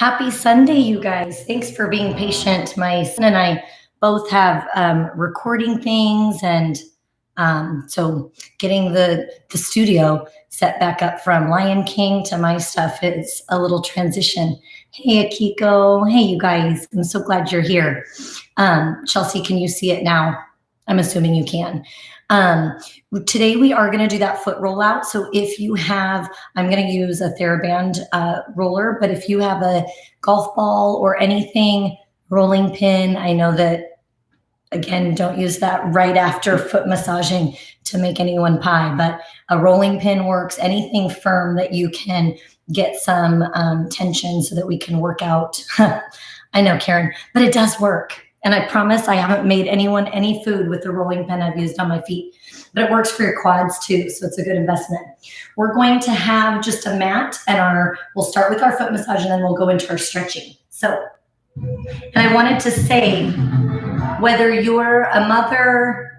Happy Sunday, you guys. Thanks for being patient. My son and I both have recording things, and so getting the studio set back up from Lion King to my stuff is a little transition. Hey, Akiko. Hey, you guys. I'm so glad you're here. Chelsea, can you see it now? I'm assuming you can. Um, Today we are going to do that foot rollout. So if you have, I'm going to use a TheraBand roller, but if you have a golf ball or anything, rolling pin, I know that, again, don't use that right after foot massaging to make anyone pie, but a rolling pin works. Anything firm that you can get some tension so that we can work out. I know, Karen, but it does work. And I promise I haven't made anyone any food with the rolling pin I've used on my feet, but it works for your quads too. So it's a good investment. We're going to have just a mat and we'll start with our foot massage and then we'll go into our stretching. So, and I wanted to say, whether you're a mother,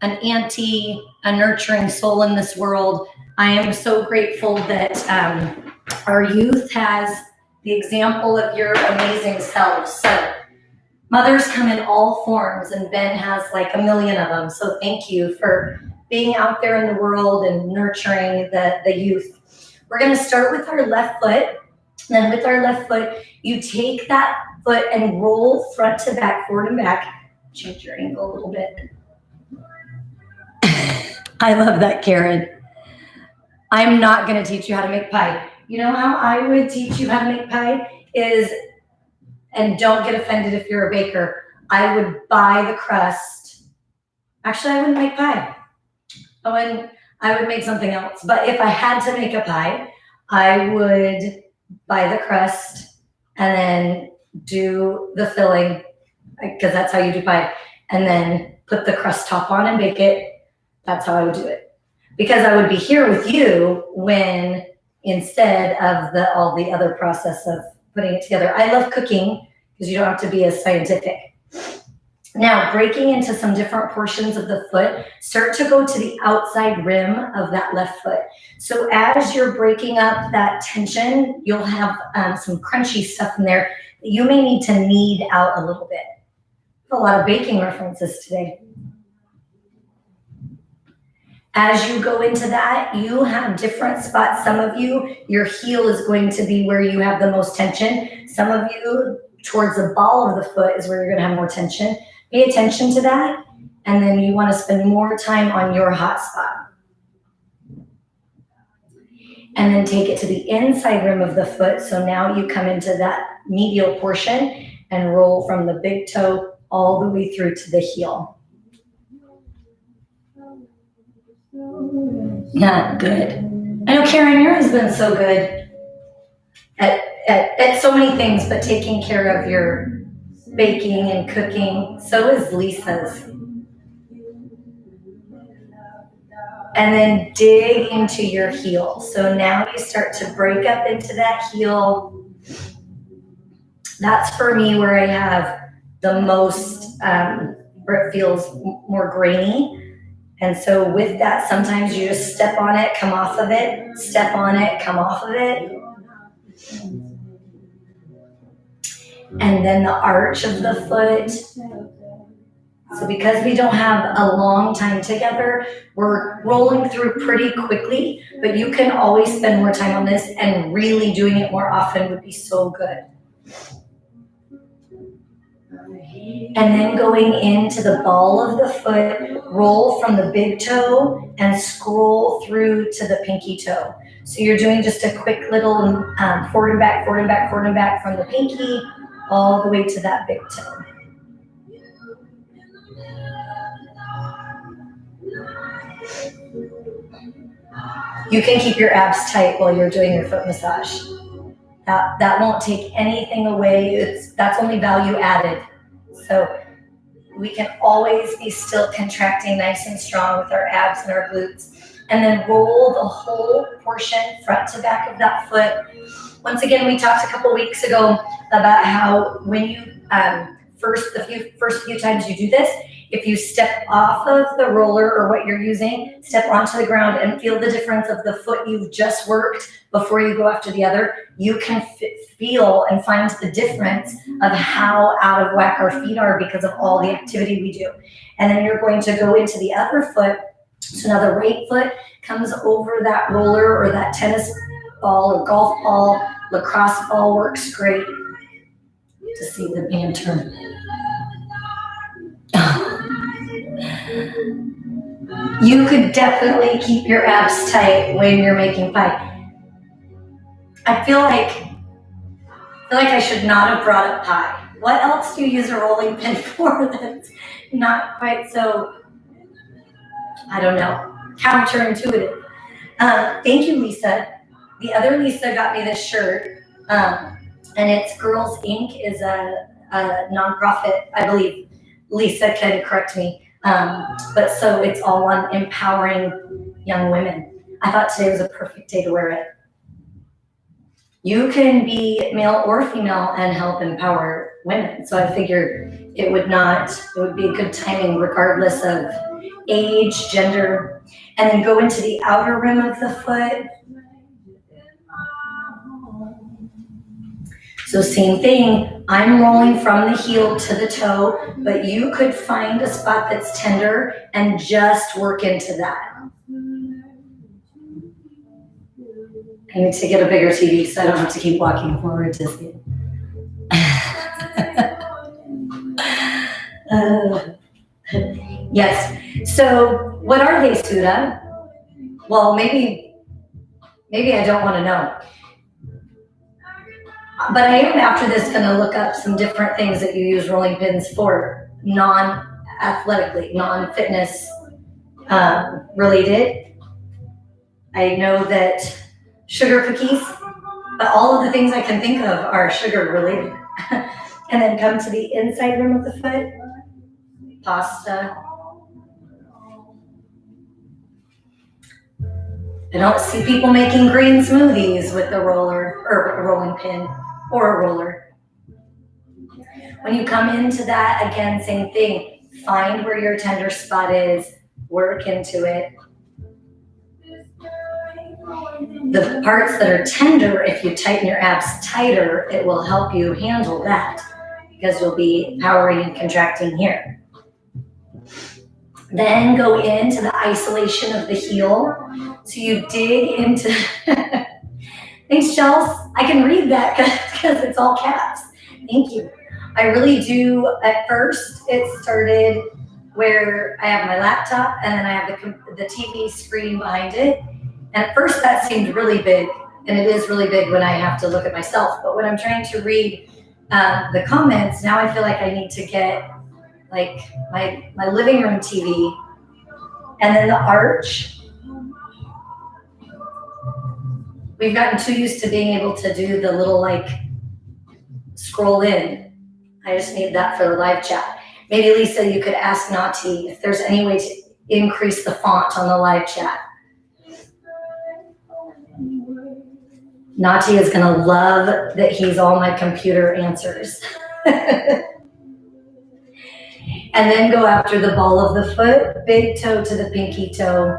an auntie, a nurturing soul in this world, I am so grateful that our youth has the example of your amazing selves. So mothers come in all forms, and Ben has like a million of them. So thank you for being out there in the world and nurturing the youth. We're going to start with our left foot. Then with our left foot, you take that foot and roll front to back, forward and back. Change your angle a little bit. I love that, Karen. I'm not going to teach you how to make pie. You know how I would teach you how to make pie is, and don't get offended if you're a baker, I would buy the crust. Actually, I wouldn't make pie. I would make something else. But if I had to make a pie, I would buy the crust and then do the filling, because that's how you do pie, and then put the crust top on and bake it. That's how I would do it. Because I would be here with you when, instead of all the other process of putting it together. I love cooking because you don't have to be as scientific. Now, breaking into some different portions of the foot, start to go to the outside rim of that left foot. So as you're breaking up that tension, you'll have some crunchy stuff in there that you may need to knead out a little bit. A lot of baking references today. As you go into that, you have different spots. Some of you, your heel is going to be where you have the most tension. Some of you, towards the ball of the foot is where you're going to have more tension. Pay attention to that. And then you want to spend more time on your hot spot. And then take it to the inside rim of the foot. So now you come into that medial portion and roll from the big toe all the way through to the heel. Not good. I know, Karen, your husband's so good at so many things, but taking care of your baking and cooking. So is Lisa's. And then dig into your heel. So now you start to break up into that heel. That's for me where I have the most, where it feels more grainy. And so with that, sometimes you just step on it, come off of it, step on it, come off of it. And then the arch of the foot. So because we don't have a long time together, we're rolling through pretty quickly, but you can always spend more time on this, and really doing it more often would be so good. And then going into the ball of the foot, roll from the big toe and scroll through to the pinky toe. So you're doing just a quick little forward and back, forward and back, forward and back from the pinky all the way to that big toe. You can keep your abs tight while you're doing your foot massage. That won't take anything away. That's only value added. So we can always be still contracting nice and strong with our abs and our glutes. And then roll the whole portion front to back of that foot. Once again, we talked a couple weeks ago about how when you first few times you do this, If you step off of the roller or what you're using, step onto the ground and feel the difference of the foot you've just worked before you go after the other, you can feel and find the difference of how out of whack our feet are because of all the activity we do. And then you're going to go into the other foot. So now the right foot comes over that roller or that tennis ball or golf ball, lacrosse ball works great to see the banter. You could definitely keep your abs tight when you're making pie. I feel like I should not have brought up pie. What else do you use a rolling pin for that's not quite so, I don't know, counterintuitive? Thank you, Lisa. The other Lisa got me this shirt, and it's Girls Inc. is a nonprofit, I believe. Lisa can correct me. But so it's all on empowering young women. I thought today was a perfect day to wear it. You can be male or female and help empower women. So I figured it would be a good timing regardless of age, gender, and then go into the outer rim of the foot. So same thing, I'm rolling from the heel to the toe, but you could find a spot that's tender and just work into that. I need to get a bigger TV so I don't have to keep walking forward to see it. Yes, so what are they, Sudha? Well, maybe I don't want to know. But I am after this going to look up some different things that you use rolling pins for, non-athletically, non-fitness related. I know that sugar cookies, but all of the things I can think of are sugar related. And then come to the inside rim of the foot, pasta. I don't see people making green smoothies with the roller or a rolling pin or a roller. When you come into that, again, same thing. Find where your tender spot is, work into it. The parts that are tender, if you tighten your abs tighter, it will help you handle that because you'll be powering and contracting here. Then go into the isolation of the heel. So you dig into, thanks, Chels. I can read that because it's all caps. Thank you. I really do. At first, it started where I have my laptop and then I have the TV screen behind it. And at first that seemed really big, and it is really big when I have to look at myself. But when I'm trying to read the comments, now I feel like I need to get like my living room TV and then the arch. We've gotten too used to being able to do the little like scroll in. I just need that for the live chat. Maybe Lisa, you could ask Nati if there's any way to increase the font on the live chat. Nati is gonna love that he's all my computer answers. And then go after the ball of the foot, big toe to the pinky toe.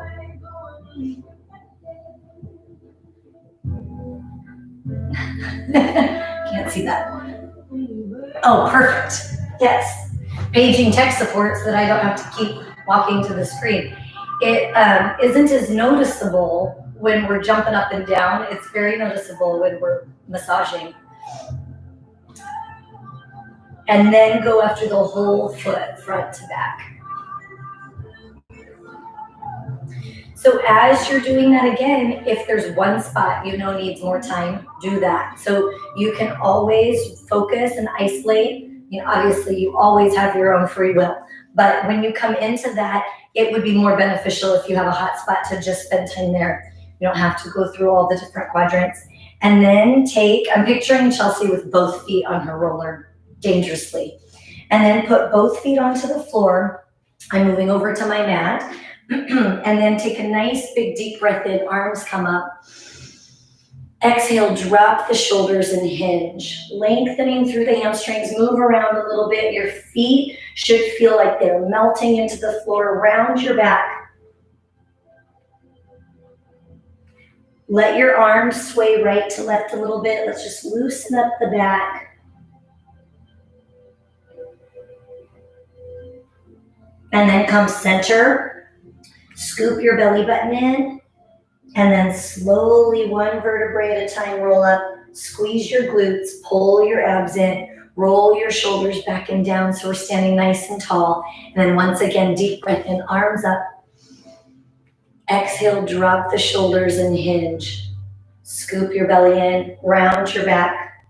Can't see that. Oh, perfect. Yes. Paging tech supports that I don't have to keep walking to the screen. It isn't as noticeable when we're jumping up and down. It's very noticeable when we're massaging. And then go after the whole foot, front to back. So as you're doing that again, if there's one spot you know needs more time, do that. So you can always focus and isolate. You know, obviously you always have your own free will, but when you come into that, it would be more beneficial if you have a hot spot to just spend time there. You don't have to go through all the different quadrants. And then I'm picturing Chelsea with both feet on her roller, dangerously. And then put both feet onto the floor. I'm moving over to my mat. And then take a nice big deep breath in, arms come up. Exhale, drop the shoulders and hinge. Lengthening through the hamstrings, move around a little bit. Your feet should feel like they're melting into the floor. Round your back. Let your arms sway right to left a little bit. Let's just loosen up the back. And then come center. Scoop your belly button in. And then slowly, one vertebrae at a time, roll up. Squeeze your glutes, pull your abs in, roll your shoulders back and down so we're standing nice and tall. And then once again, deep breath in, arms up. Exhale, drop the shoulders and hinge. Scoop your belly in, round your back.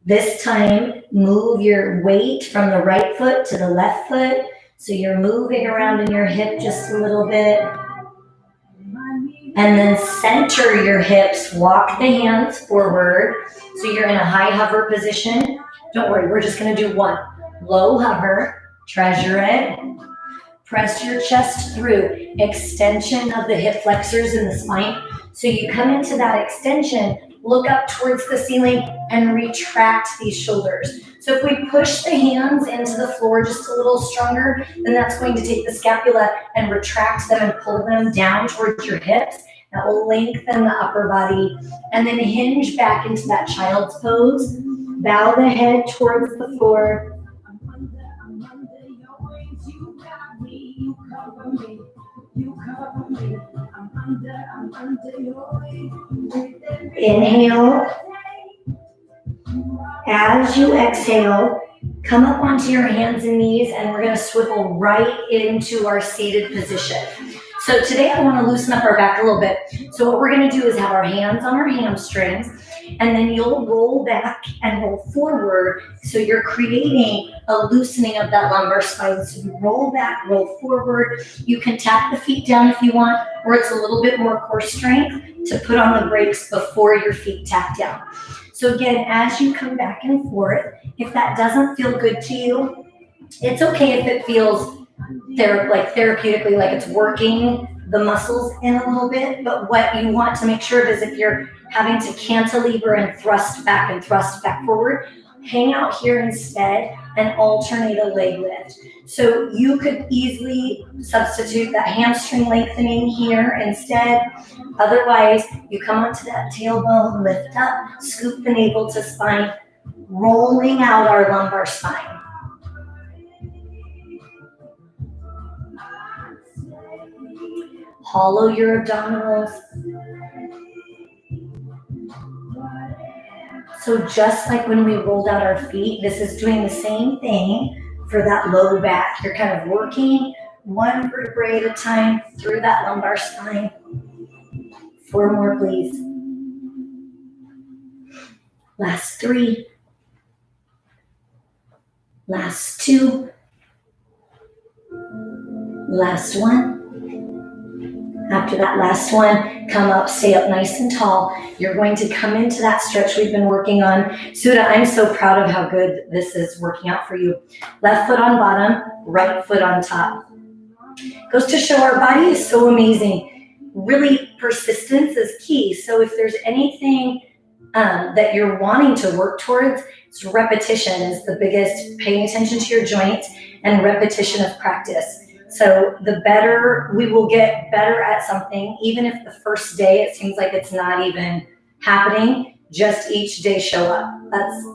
This time, move your weight from the right foot to the left foot. So you're moving around in your hip just a little bit. And then center your hips, walk the hands forward. So you're in a high hover position. Don't worry, we're just gonna do one. Low hover, treasure it. Press your chest through, extension of the hip flexors in the spine. So you come into that extension, look up towards the ceiling and retract these shoulders. So if we push the hands into the floor just a little stronger, then that's going to take the scapula and retract them and pull them down towards your hips. That will lengthen the upper body. And then hinge back into that child's pose. Bow the head towards the floor. Inhale. As you exhale, come up onto your hands and knees, and we're going to swivel right into our seated position. So today I want to loosen up our back a little bit. So what we're going to do is have our hands on our hamstrings, and then you'll roll back and roll forward. So you're creating a loosening of that lumbar spine. So you roll back, roll forward. You can tap the feet down if you want, or it's a little bit more core strength to put on the brakes before your feet tap down. So again, as you come back and forth, if that doesn't feel good to you, it's okay if it feels therapeutically like it's working the muscles in a little bit. But what you want to make sure of is if you're having to cantilever and thrust back forward, hang out here instead and alternate a leg lift. So you could easily substitute that hamstring lengthening here instead. Otherwise, you come onto that tailbone, lift up, scoop the navel to spine, rolling out our lumbar spine. Hollow your abdominals. So just like when we rolled out our feet, this is doing the same thing for that low back. You're kind of working one vertebrae at a time through that lumbar spine. 4 more, please. Last 3. Last 2. Last 1. After that last one, come up, stay up nice and tall. You're going to come into that stretch we've been working on. Sudha, I'm so proud of how good this is working out for you. Left foot on bottom, right foot on top. Goes to show our body is so amazing. Really, persistence is key. So if there's anything that you're wanting to work towards, it's repetition is the biggest, paying attention to your joints and repetition of practice. So the better we will get better at something, even if the first day it seems like it's not even happening, just each day show up.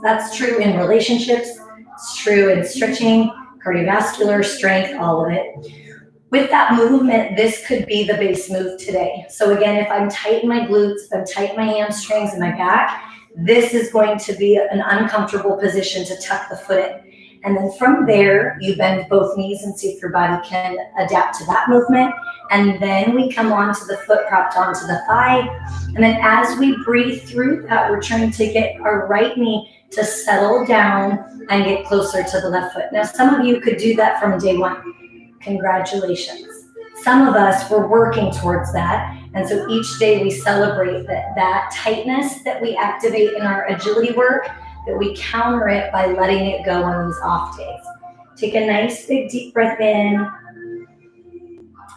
That's true in relationships, it's true in stretching, cardiovascular, strength, all of it. With that movement, this could be the base move today. So again, if I'm tight in my glutes, if I'm tight in my hamstrings and my back, this is going to be an uncomfortable position to tuck the foot in. And then from there, you bend both knees and see if your body can adapt to that movement. And then we come onto the foot propped onto the thigh. And then as we breathe through that, we're trying to get our right knee to settle down and get closer to the left foot. Now, some of you could do that from day 1. Congratulations. Some of us were working towards that. And so each day we celebrate that tightness that we activate in our agility work, that we counter it by letting it go on these off days. Take a nice big deep breath in.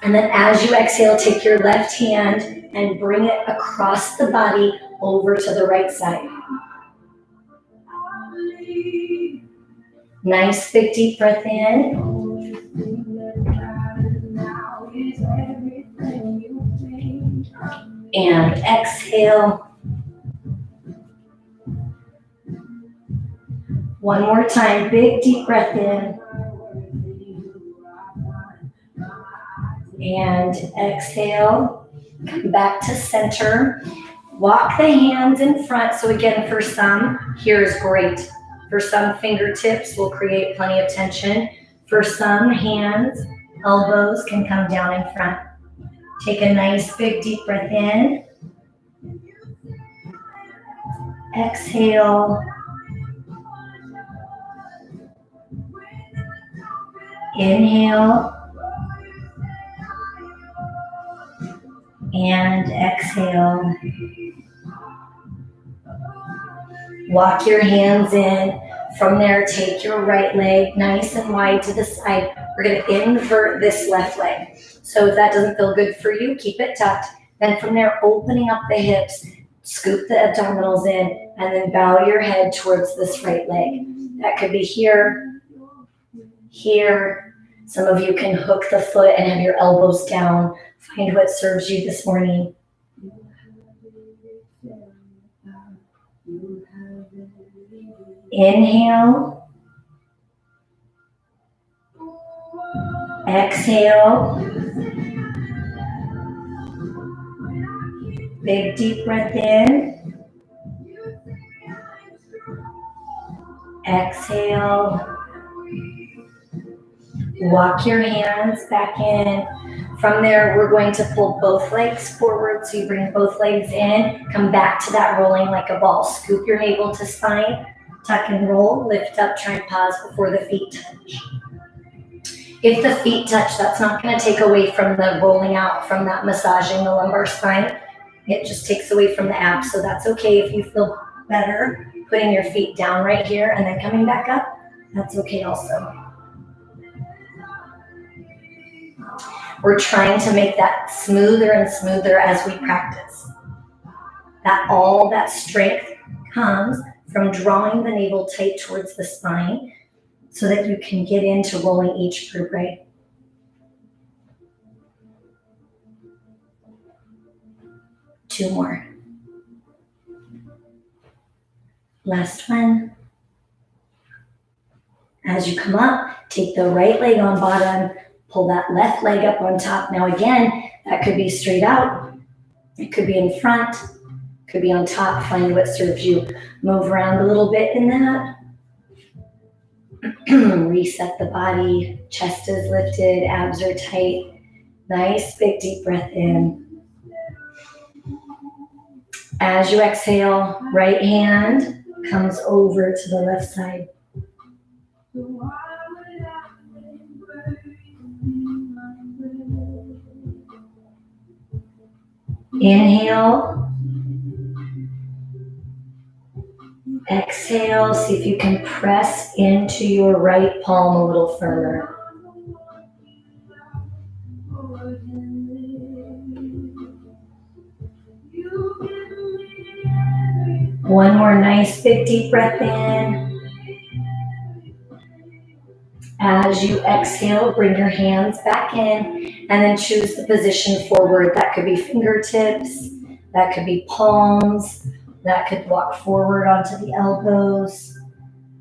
And then as you exhale, take your left hand and bring it across the body over to the right side. Nice big deep breath in. And exhale. One more time, big deep breath in. And exhale. Come back to center. Walk the hands in front. So again, for some, here's great. For some, fingertips will create plenty of tension. For some, hands, elbows can come down in front. Take a nice big deep breath in. Exhale. Inhale. And exhale. Walk your hands in. From there, take your right leg nice and wide to the side. We're going to invert this left leg. So if that doesn't feel good for you, keep it tucked. Then from there, opening up the hips, scoop the abdominals in, and then bow your head towards this right leg. That could be here, here. Some of you can hook the foot and have your elbows down. Find what serves you this morning. Inhale. Exhale. Big deep breath in. Exhale. Walk your hands back in. From there, we're going to pull both legs forward. So you bring both legs in, come back to that rolling like a ball. Scoop your navel to spine, tuck and roll, lift up, try and pause before the feet touch. If the feet touch, that's not going to take away from the rolling out, from that massaging the lumbar spine. It just takes away from the abs. So that's okay if you feel better putting your feet down right here and then coming back up. That's okay also. We're trying to make that smoother and smoother as we practice. That all that strength comes from drawing the navel tight towards the spine so that you can get into rolling each vertebrae. Two more. Last one. As you come up, take the right leg on bottom, pull that left leg up on top. Now again, that could be straight out. It could be in front, could be on top. Find what serves you. Move around a little bit in that. Reset the body. Chest is lifted, abs are tight. Nice big deep breath in. As you exhale, right hand comes over to the left side. Inhale. Exhale. See if you can press into your right palm a little firmer. One more nice big deep breath in. As you exhale, bring your hands back in and then choose the position forward. That could be fingertips, that could be palms, that could walk forward onto the elbows.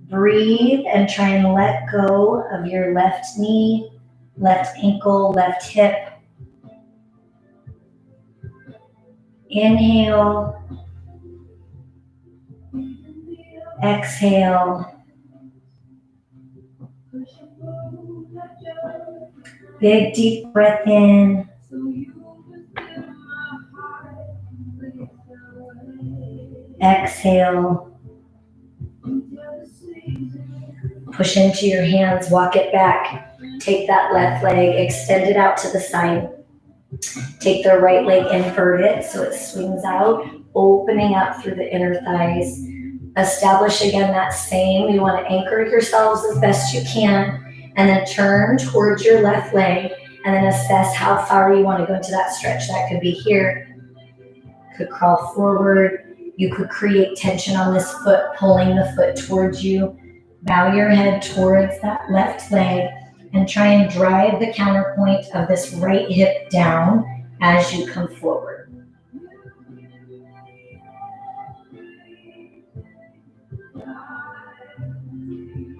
Breathe and try and let go of your left knee, left ankle, left hip. Inhale. Exhale. Big deep breath in. Exhale. Push into your hands, walk it back. Take that left leg, extend it out to the side. Take the right leg, invert it so it swings out, opening up through the inner thighs. Establish again that same, you want to anchor yourselves as best you can, and then turn towards your left leg, and then assess how far you want to go into that stretch. That could be here, could crawl forward. You could create tension on this foot, pulling the foot towards you. Bow your head towards that left leg and try and drive the counterpoint of this right hip down as you come forward.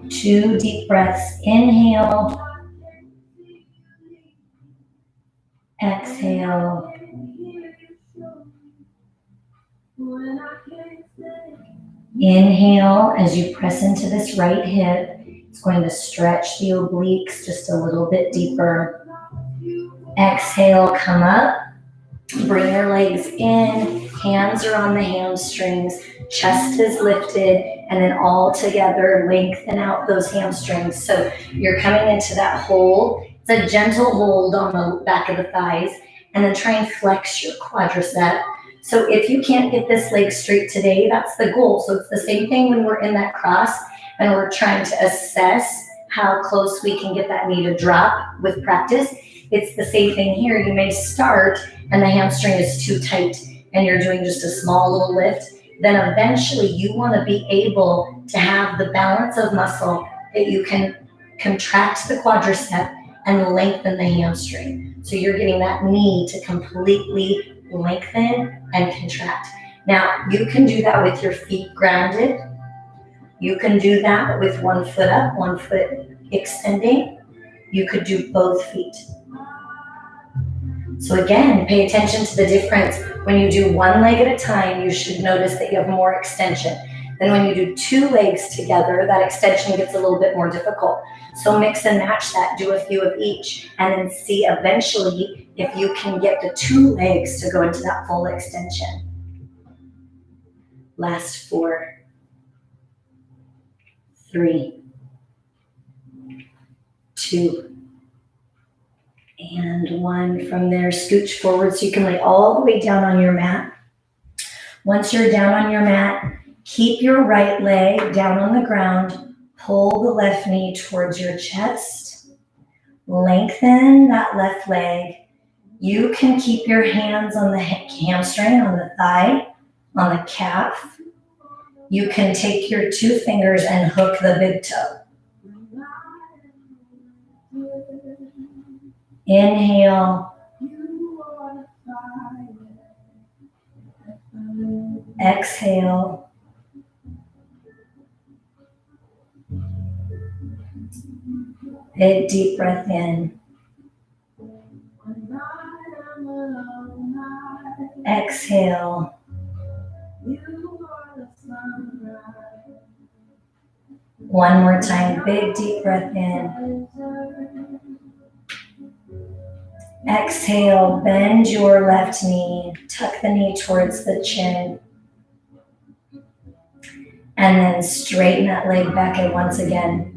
Two deep breaths. Inhale. Exhale. Inhale as you press into this right hip. It's going to stretch the obliques just a little bit deeper. Exhale, come up. Bring your legs in. Hands are on the hamstrings. Chest is lifted. And then all together, lengthen out those hamstrings. So you're coming into that hold. It's a gentle hold on the back of the thighs. And then try and flex your quadricep. So if you can't get this leg straight today, that's the goal. So it's the same thing when we're in that cross and we're trying to assess how close we can get that knee to drop with practice. It's the same thing here. You may start and the hamstring is too tight and you're doing just a small little lift. Then eventually you want to be able to have the balance of muscle that you can contract the quadricep and lengthen the hamstring. So you're getting that knee to completely lengthen and contract. Now, you can do that with your feet grounded. You can do that with one foot up, one foot extending. You could do both feet. So again, pay attention to the difference. When you do one leg at a time, you should notice that you have more extension. Then when you do two legs together, that extension gets a little bit more difficult. So mix and match that, do a few of each, and then see eventually if you can get the two legs to go into that full extension. Last 4, 3, 2, and 1. From there, scooch forward so you can lay all the way down on your mat. Once you're down on your mat, keep your right leg down on the ground. Pull the left knee towards your chest. Lengthen that left leg. You can keep your hands on the hamstring, on the thigh, on the calf. You can take your 2 fingers and hook the big toe. Inhale. Exhale. Big deep breath in. Exhale. One more time, big deep breath in. Exhale, bend your left knee, tuck the knee towards the chin. And then straighten that leg back in once again.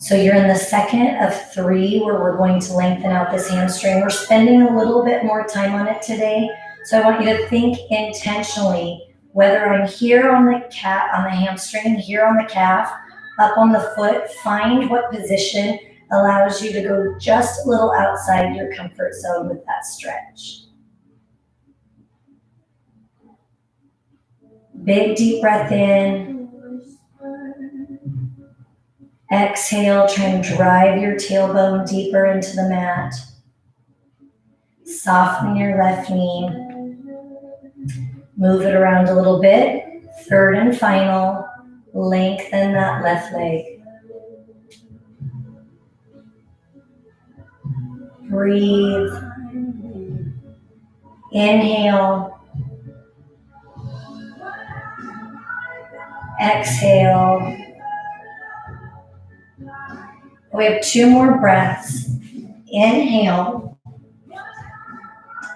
So you're in the second of 3 where we're going to lengthen out this hamstring. We're spending a little bit more time on it today. So I want you to think intentionally, whether I'm here on the hamstring, here on the calf, up on the foot, find what position allows you to go just a little outside your comfort zone with that stretch. Big deep breath in. Exhale, try and drive your tailbone deeper into the mat. Soften your left knee. Move it around a little bit. Third and final, lengthen that left leg. Breathe. Inhale. Exhale. We have 2 more breaths. Inhale.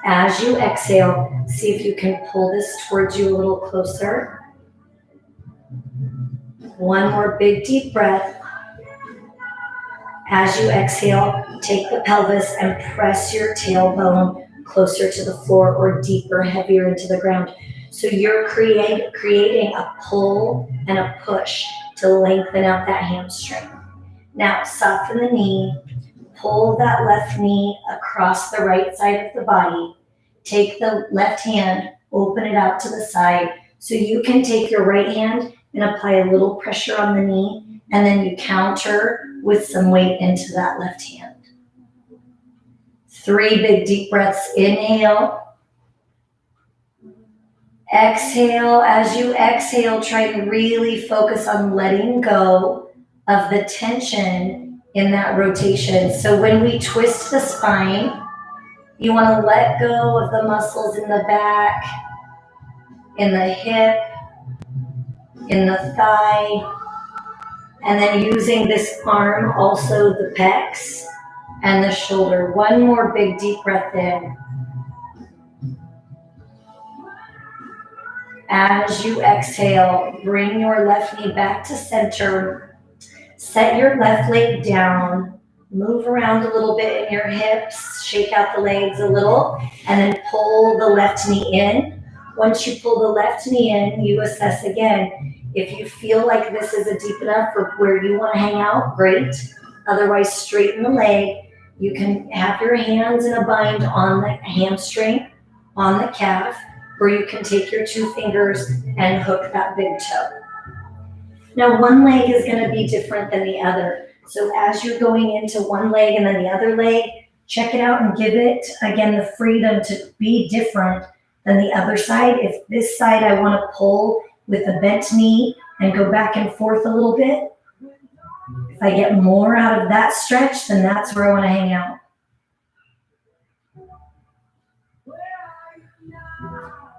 As you exhale, see if you can pull this towards you a little closer. One more big deep breath. As you exhale, take the pelvis and press your tailbone closer to the floor or deeper, heavier into the ground. So you're creating a pull and a push to lengthen out that hamstring. Now, soften the knee, pull that left knee across the right side of the body. Take the left hand, open it out to the side. So you can take your right hand and apply a little pressure on the knee, and then you counter with some weight into that left hand. 3 big deep breaths. Inhale. Exhale. As you exhale, try to really focus on letting go of the tension in that rotation. So when we twist the spine, you want to let go of the muscles in the back, in the hip, in the thigh, and then using this arm, also the pecs and the shoulder. One more big deep breath in. As you exhale, bring your left knee back to center. Set your left leg down. Move around a little bit in your hips. Shake out the legs a little. And then pull the left knee in. Once you pull the left knee in, you assess again. If you feel like this isn't deep enough for where you want to hang out, great. Otherwise, straighten the leg. You can have your hands in a bind on the hamstring, on the calf, or you can take your 2 fingers and hook that big toe. Now, one leg is going to be different than the other. So as you're going into one leg and then the other leg, check it out and give it, again, the freedom to be different than the other side. If this side I want to pull with a bent knee and go back and forth a little bit, if I get more out of that stretch, then that's where I want to hang out.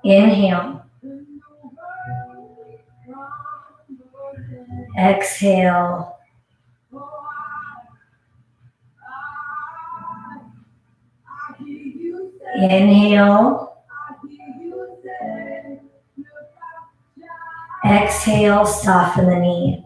Inhale. Exhale. Inhale. Exhale, soften the knee.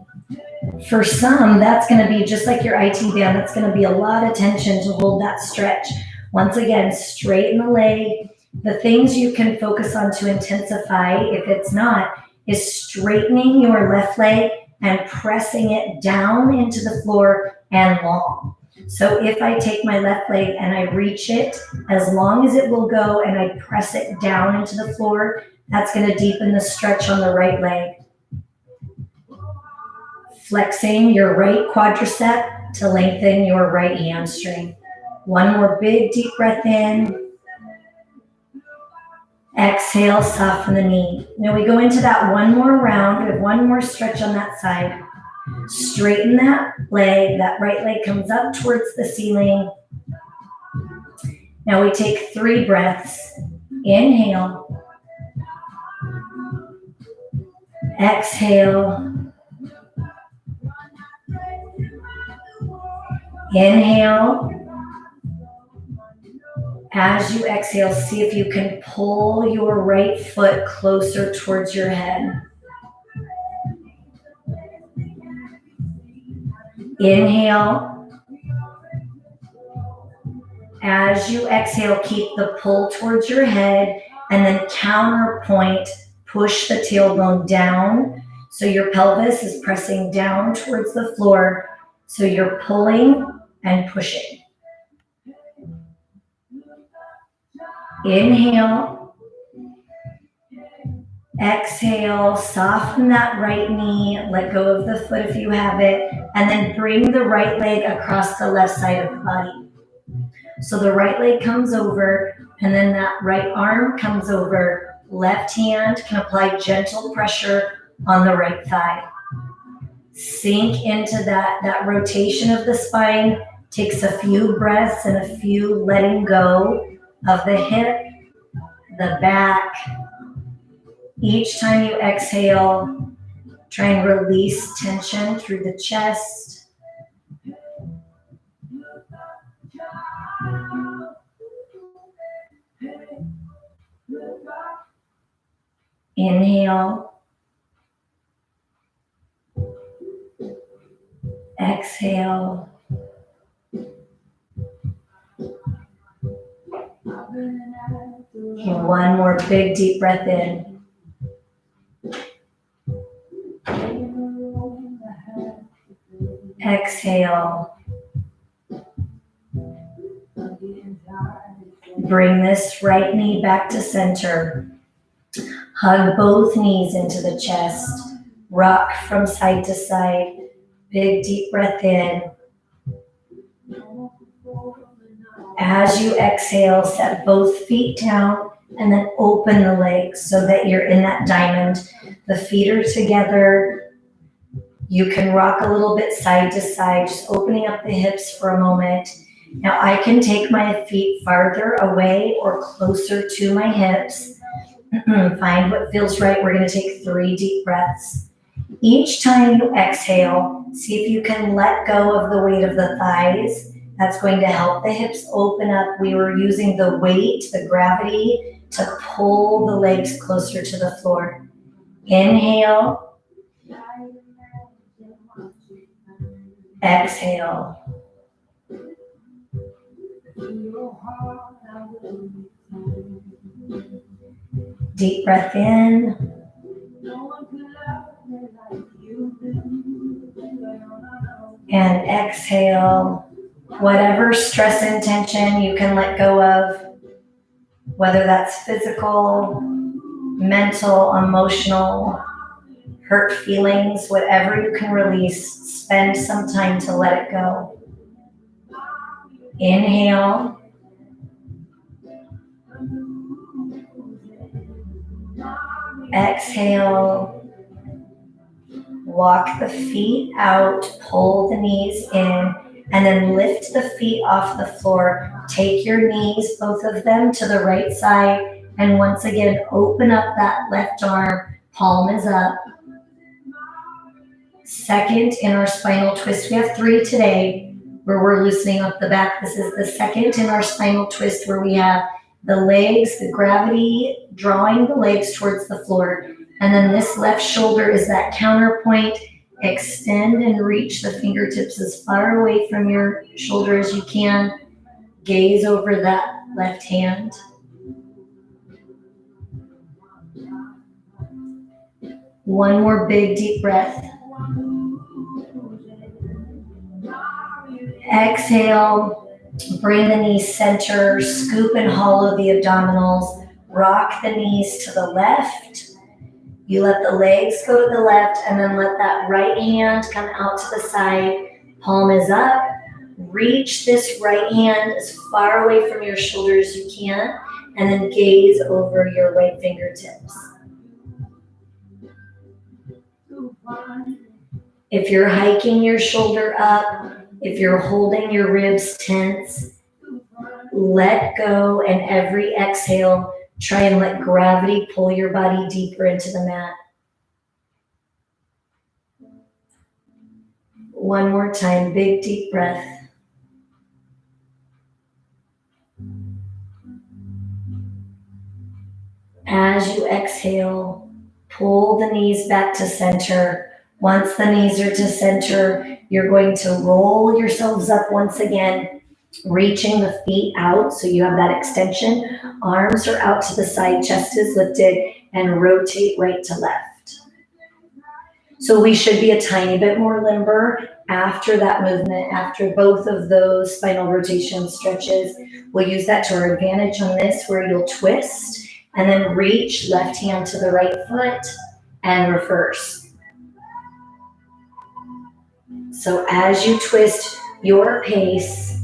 For some, that's going to be just like your IT band. That's going to be a lot of tension to hold that stretch. Once again, straighten the leg. The things you can focus on to intensify, if it's not, is straightening your left leg and pressing it down into the floor and long. So if I take my left leg and I reach it as long as it will go and I press it down into the floor, that's going to deepen the stretch on the right leg. Flexing your right quadricep to lengthen your right hamstring. One more big deep breath in. Exhale, soften the knee. Now we go into that one more round. We have one more stretch on that side. Straighten that leg. That right leg comes up towards the ceiling. Now we take 3 breaths. Inhale. Exhale. Inhale. As you exhale, see if you can pull your right foot closer towards your head. Inhale. As you exhale, keep the pull towards your head and then counterpoint, push the tailbone down so your pelvis is pressing down towards the floor. So you're pulling and pushing. Inhale. Exhale, soften that right knee, let go of the foot if you have it, and then bring the right leg across the left side of the body. So the right leg comes over, and then that right arm comes over. Left hand can apply gentle pressure on the right thigh. Sink into that rotation of the spine. Takes a few breaths and a few letting go of the hip, the back. Each time you exhale, try and release tension through the chest. Inhale. Exhale. And one more big deep breath in. Exhale. Bring this right knee back to center. Hug both knees into the chest. Rock from side to side. Big deep breath in. As you exhale, set both feet down and then open the legs so that you're in that diamond. The feet are together. You can rock a little bit side to side, just opening up the hips for a moment. Now I can take my feet farther away or closer to my hips. Find what feels right. We're going to take 3 deep breaths. Each time you exhale, see if you can let go of the weight of the thighs. That's going to help the hips open up. We were using the weight, the gravity, to pull the legs closer to the floor. Inhale. Exhale. Deep breath in. And exhale. Whatever stress and tension you can let go of, whether that's physical, mental, emotional, hurt feelings, whatever you can release, spend some time to let it go. Inhale. Exhale. Walk the feet out, pull the knees in, and then lift the feet off the floor. Take your knees, both of them, to the right side, and once again, open up that left arm. Palm is up. Second in our spinal twist. We have 3 today where we're loosening up the back. This is the second in our spinal twist where we have the legs, the gravity, drawing the legs towards the floor. And then this left shoulder is that counterpoint. Extend and reach the fingertips as far away from your shoulder as you can. Gaze over that left hand. One more big deep breath. Exhale. Bring the knees center. Scoop and hollow the abdominals. Rock the knees to the left. You let the legs go to the left and then let that right hand come out to the side. Palm is up. Reach this right hand as far away from your shoulder as you can and then gaze over your right fingertips. If you're hiking your shoulder up, if you're holding your ribs tense, let go, and every exhale, try and let gravity pull your body deeper into the mat. One more time, big deep breath. As you exhale, pull the knees back to center. Once the knees are to center, you're going to roll yourselves up once again, reaching the feet out so you have that extension. Arms are out to the side, chest is lifted, and rotate right to left. So we should be a tiny bit more limber after that movement, after both of those spinal rotation stretches. We'll use that to our advantage on this, where you'll twist and then reach left hand to the right foot and reverse. So as you twist, your pace,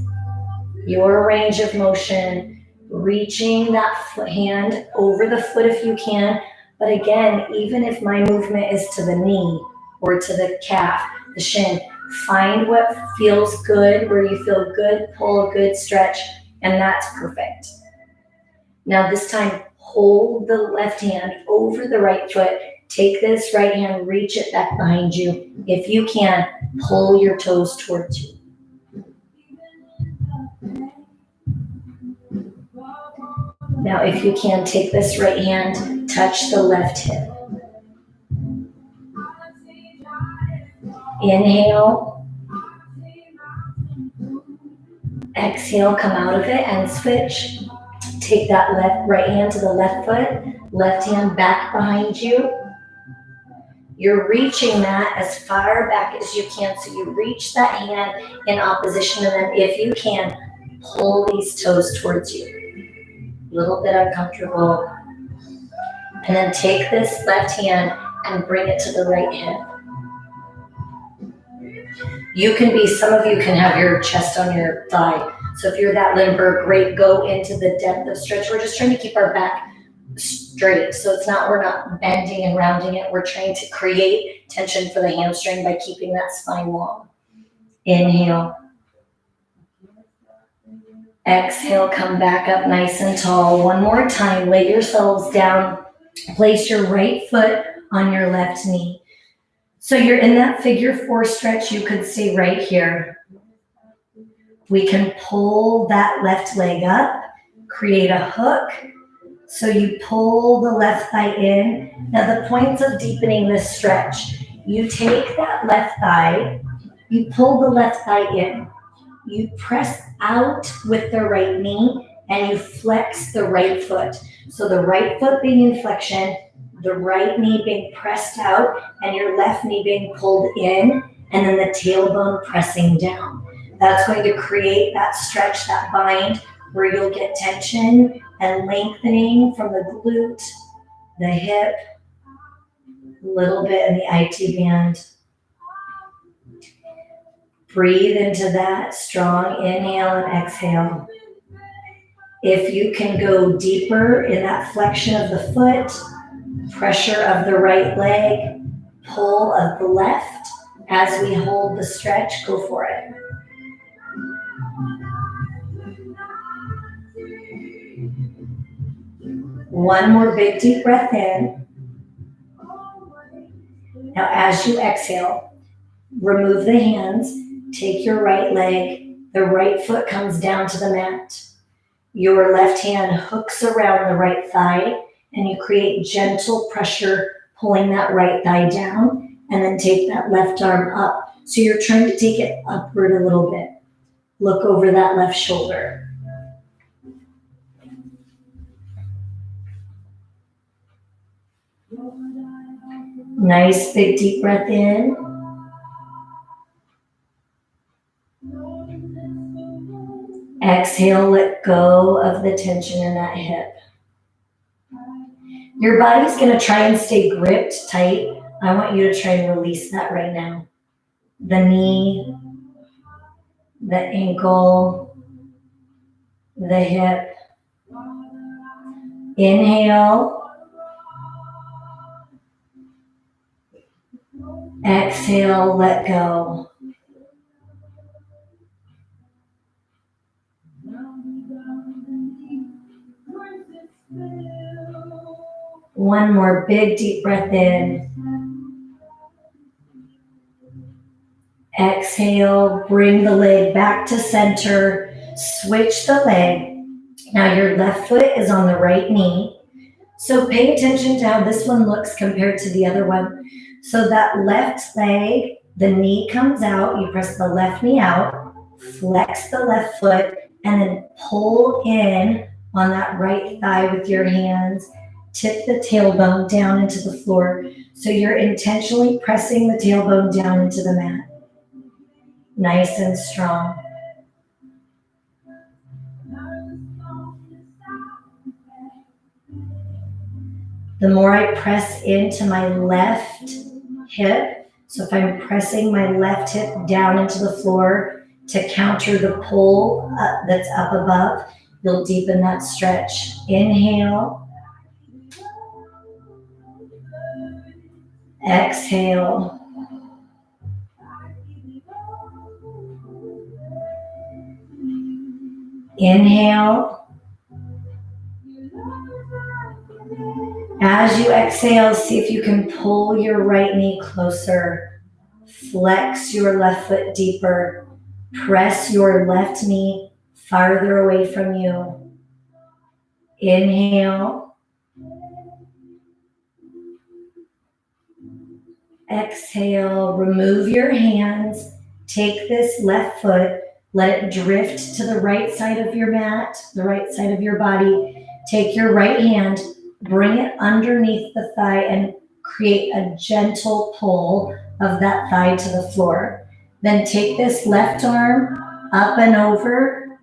your range of motion, reaching that hand over the foot if you can. But again, even if my movement is to the knee or to the calf, the shin, find what feels good, where you feel good, pull a good stretch, and that's perfect. Now this time, hold the left hand over the right foot. Take this right hand, reach it back behind you. If you can, pull your toes towards you. Now, if you can, take this right hand, touch the left hip. Inhale. Exhale, come out of it and switch. Take that right hand to the left foot, left hand back behind you. You're reaching that as far back as you can, so you reach that hand in opposition, and then if you can, pull these toes towards you. A little bit uncomfortable. And then take this left hand and bring it to the right hip. Some of you can have your chest on your thigh. So if you're that limber, great, go into the depth of stretch. We're just trying to keep our back straight. So we're not bending and rounding it. We're trying to create tension for the hamstring by keeping that spine long. Inhale. Exhale, come back up nice and tall. One more time, lay yourselves down. Place your right foot on your left knee. So you're in that figure 4 stretch. You could stay right here. We can pull that left leg up, create a hook. So you pull the left thigh in. Now the points of deepening this stretch, you take that left thigh, you pull the left thigh in, you press out with the right knee, and you flex the right foot. So the right foot being in flexion, the right knee being pressed out, and your left knee being pulled in, and then the tailbone pressing down. That's going to create that stretch, that bind, where you'll get tension and lengthening from the glute, the hip, a little bit in the IT band. Breathe into that strong inhale and exhale. If you can go deeper in that flexion of the foot, pressure of the right leg, pull of the left, as we hold the stretch, go for it. One more big deep breath in. Now as you exhale, remove the hands, take your right leg, the right foot comes down to the mat. Your left hand hooks around the right thigh, and you create gentle pressure, pulling that right thigh down, and then take that left arm up. So you're trying to take it upward a little bit. Look over that left shoulder. Nice big deep breath in. Exhale, let go of the tension in that hip. Your body's going to try and stay gripped tight. I want you to try and release that right now. The knee, the ankle, the hip. Inhale. Exhale, let go. One more big deep breath in. Exhale, bring the leg back to center. Switch the leg. Now your left foot is on the right knee. So pay attention to how this one looks compared to the other one. So that left leg, the knee comes out. You press the left knee out, flex the left foot, and then pull in on that right thigh with your hands. Tip the tailbone down into the floor. So you're intentionally pressing the tailbone down into the mat. Nice and strong. The more I press into my left hip, so if I'm pressing my left hip down into the floor to counter the pull that's up above, you'll deepen that stretch. Inhale. Exhale. Inhale. As you exhale, see if you can pull your right knee closer. Flex your left foot deeper. Press your left knee farther away from you. Inhale. Exhale. Remove your hands. Take this left foot. Let it drift to the right side of your mat, the right side of your body. Take your right hand, bring it underneath the thigh, and create a gentle pull of that thigh to the floor. Then take this left arm up and over.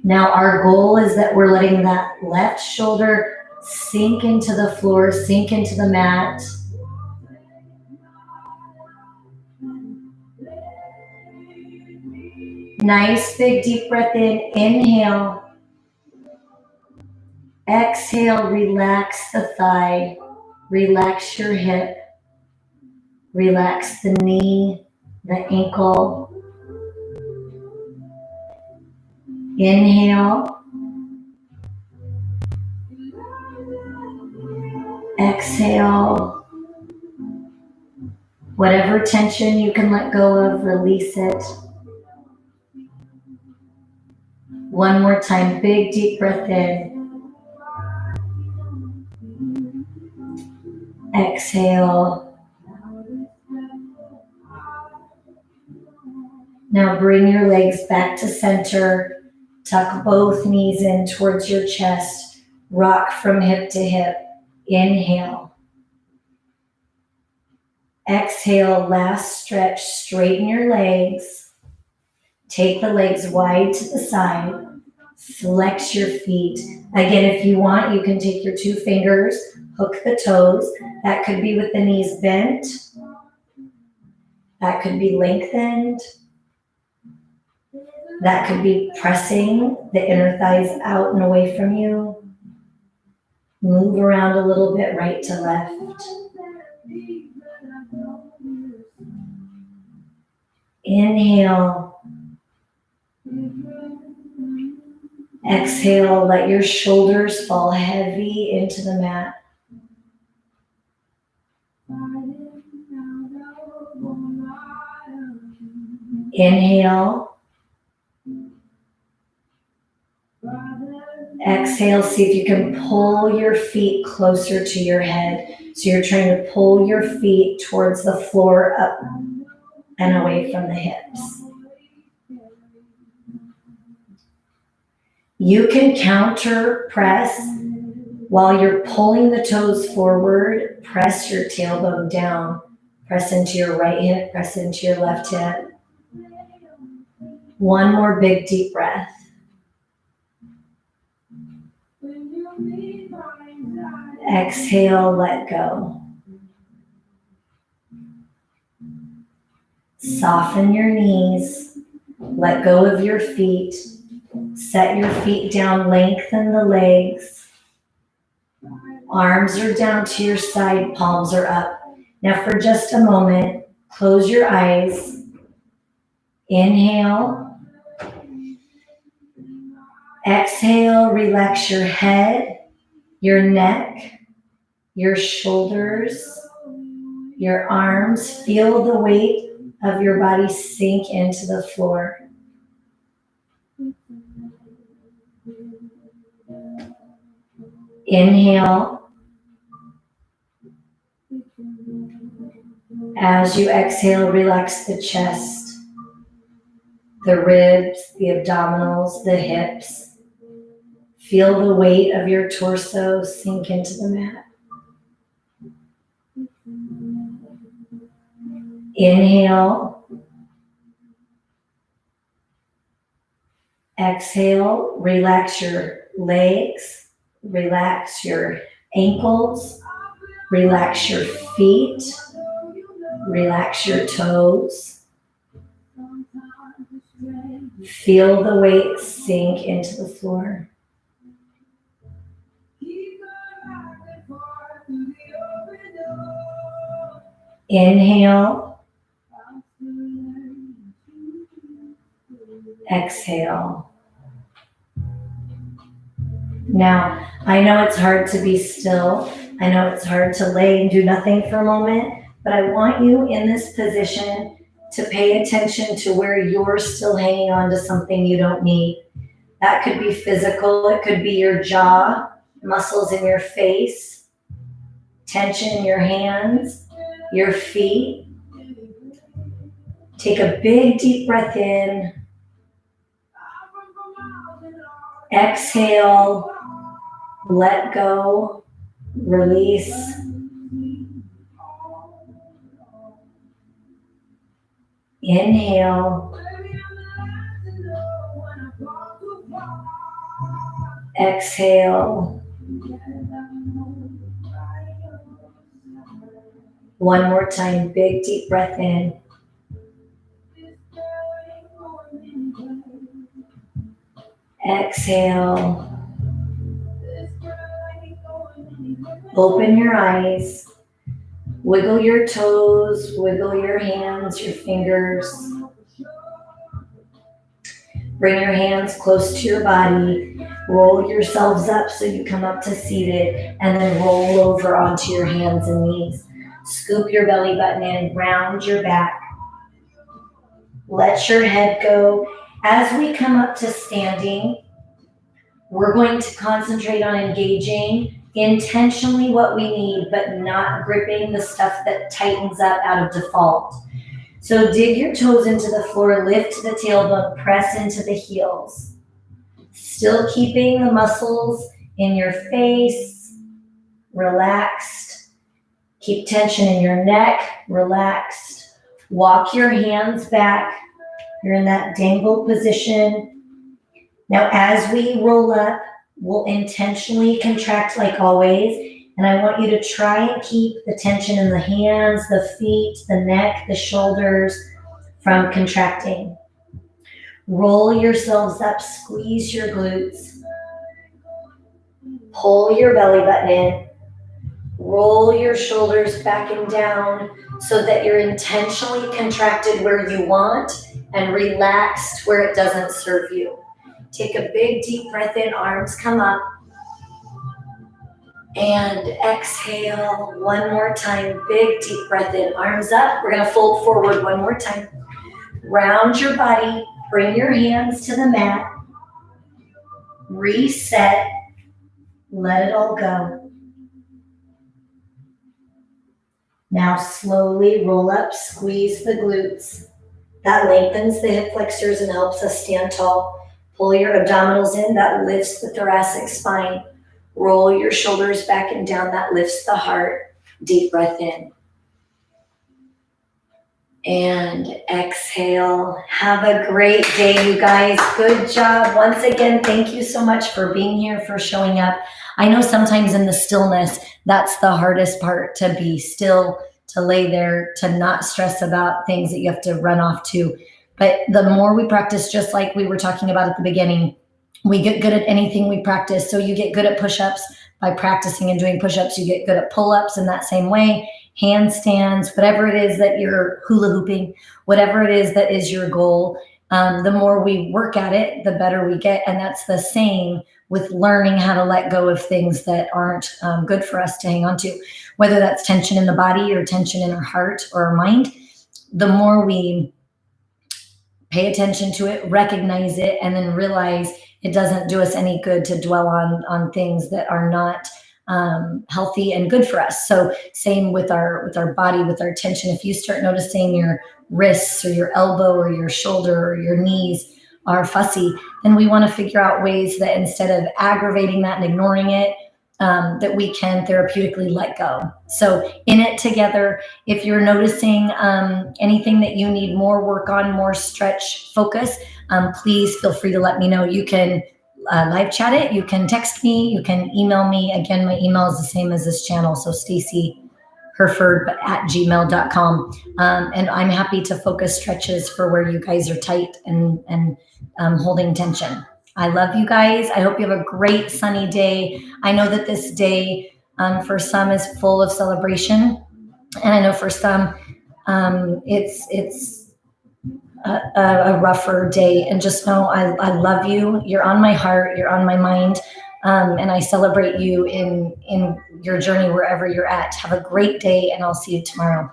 Now our goal is that we're letting that left shoulder Sink into the floor, sink into the mat. Nice big deep breath in. Inhale. Exhale, relax the thigh. Relax your hip. Relax the knee, the ankle. Inhale. Exhale. Whatever tension you can let go of, release it. One more time, big deep breath in. Exhale. Now bring your legs back to center. Tuck both knees in towards your chest. Rock from hip to hip. Inhale. Exhale, last stretch. Straighten your legs. Take the legs wide to the side. Flex your feet. Again, if you want, you can take your 2 fingers, hook the toes. That could be with the knees bent. That could be lengthened. That could be pressing the inner thighs out and away from you. Move around a little bit, right to left. Inhale. Exhale, let your shoulders fall heavy into the mat. Inhale. Exhale, see if you can pull your feet closer to your head. So you're trying to pull your feet towards the floor, up and away from the hips. You can counter press while you're pulling the toes forward. Press your tailbone down. Press into your right hip, press into your left hip. One more big deep breath. Exhale, let go. Soften your knees. Let go of your feet. Set your feet down, lengthen the legs. Arms are down to your side, palms are up. Now for just a moment, close your eyes. Inhale. Exhale, relax your head, your neck, your shoulders, your arms. Feel the weight of your body sink into the floor. Inhale. As you exhale, relax the chest, the ribs, the abdominals, the hips. Feel the weight of your torso sink into the mat. Inhale. Exhale, relax your legs, relax your ankles, relax your feet, relax your toes. Feel the weight sink into the floor. Inhale. Exhale. Now, I know it's hard to be still. I know it's hard to lay and do nothing for a moment, but I want you in this position to pay attention to where you're still hanging on to something you don't need. That could be physical. It could be your jaw, muscles in your face, tension in your hands, your feet. Take a big deep breath in. Exhale, let go, release. Inhale. Exhale. One more time, big deep breath in. Exhale. Open your eyes. Wiggle your toes, wiggle your hands, your fingers. Bring your hands close to your body. Roll yourselves up so you come up to seated, and then roll over onto your hands and knees. Scoop your belly button in, round your back. Let your head go. As we come up to standing, we're going to concentrate on engaging intentionally what we need, but not gripping the stuff that tightens up out of default. So dig your toes into the floor, lift the tailbone, press into the heels. Still keeping the muscles in your face relaxed. Keep tension in your neck, relaxed. Walk your hands back. You're in that dangle position. Now, as we roll up, we'll intentionally contract like always. And I want you to try and keep the tension in the hands, the feet, the neck, the shoulders from contracting. Roll yourselves up, squeeze your glutes. Pull your belly button in. Roll your shoulders back and down so that you're intentionally contracted where you want and relaxed where it doesn't serve you. Take a big deep breath in, arms come up. And exhale one more time, big deep breath in, arms up. We're gonna fold forward one more time. Round your body, bring your hands to the mat. Reset, let it all go. Now slowly roll up, squeeze the glutes. That lengthens the hip flexors and helps us stand tall. Pull your abdominals in, that lifts the thoracic spine. Roll your shoulders back and down, that lifts the heart. Deep breath in. And exhale. Have a great day, you guys. Good job. Once again, thank you so much for being here, for showing up. I know sometimes in the stillness, that's the hardest part, to be still, to lay there, to not stress about things that you have to run off to. But the more we practice, just like we were talking about at the beginning, we get good at anything we practice. So you get good at push-ups by practicing and doing push-ups. You get good at pull-ups in that same way, handstands, whatever it is that you're hula hooping, whatever it is that is your goal. The more we work at it, the better we get. And that's the same with learning how to let go of things that aren't good for us to hang on to, whether that's tension in the body or tension in our heart or our mind. The more we pay attention to it, recognize it, and then realize it doesn't do us any good to dwell on things that are not healthy and good for us. So same with our body, with our tension. If you start noticing your wrists or your elbow or your shoulder or your knees are fussy, then we want to figure out ways that instead of aggravating that and ignoring it, that we can therapeutically let go. So in it together, if you're noticing anything that you need more work on, more stretch focus, please feel free to let me know. You can live chat it, you can text me, you can email me. Again, my email is the same as this channel, so stacyherford@gmail.com. And I'm happy to focus stretches for where you guys are tight and holding tension. I love you guys. I hope you have a great sunny day. I know that this day for some is full of celebration. And I know for some it's a rougher day. And just know I love you. You're on my heart. You're on my mind. And I celebrate you in your journey wherever you're at. Have a great day, and I'll see you tomorrow.